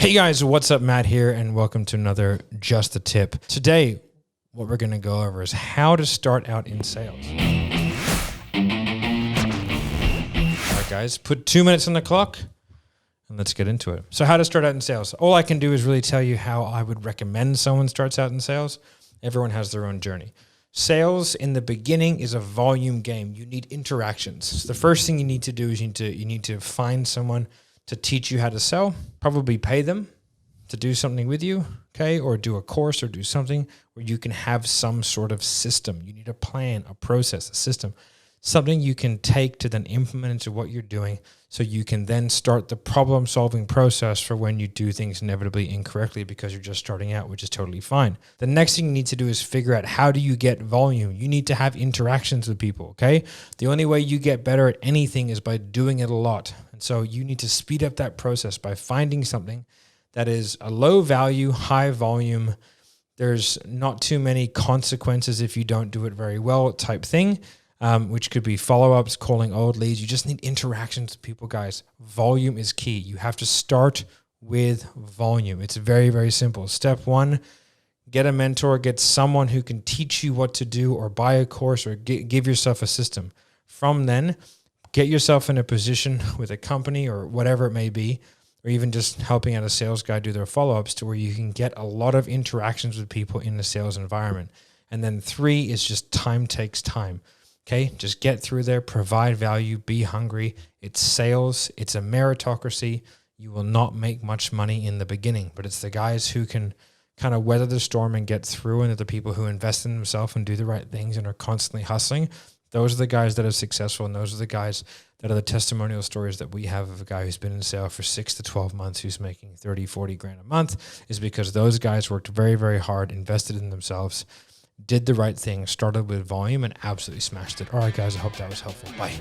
Hey guys, what's up? Matt here, and welcome to another Just a Tip. Today, what we're going to go over is how to start out in sales. All right, guys, put 2 minutes on the clock and let's get into it. So how to start out in sales. All I can do is really tell you how I would recommend someone starts out in sales. Everyone has their own journey. Sales in the beginning is a volume game. You need interactions. So the first thing you need to do is you need to find someone to teach you how to sell, probably pay them to do something with you, okay? Or do a course or do something where you can have some sort of system. You need a plan, a process, a system, something you can take to then implement into what you're doing so you can then start the problem-solving process for when you do things inevitably incorrectly because you're just starting out, which is totally fine. The next thing you need to do is figure out how do you get volume. You need to have interactions with people, okay? The only way you get better at anything is by doing it a lot. And so you need to speed up that process by finding something that is a low value, high volume. There's not too many consequences if you don't do it very well type thing. Which could be follow-ups, calling old leads. You just need interactions with people, guys. Volume is key. You have to start with volume. It's very, very simple. Step one, get a mentor, get someone who can teach you what to do or buy a course or give yourself a system. From then, get yourself in a position with a company or whatever it may be, or even just helping out a sales guy do their follow-ups to where you can get a lot of interactions with people in the sales environment. And then 3 is just time takes time. Okay, just get through there, provide value, be hungry. It's sales. It's a meritocracy. You will not make much money in the beginning, but it's the guys who can kind of weather the storm and get through, and they're the people who invest in themselves and do the right things and are constantly hustling. Those are the guys that are successful, and those are the guys that are the testimonial stories that we have of a guy who's been in sales for 6 to 12 months, who's making 30, 40 grand a month, is because those guys worked very, very hard, invested in themselves, did the right thing, started with volume, and absolutely smashed it. All right, guys, I hope that was helpful. Bye.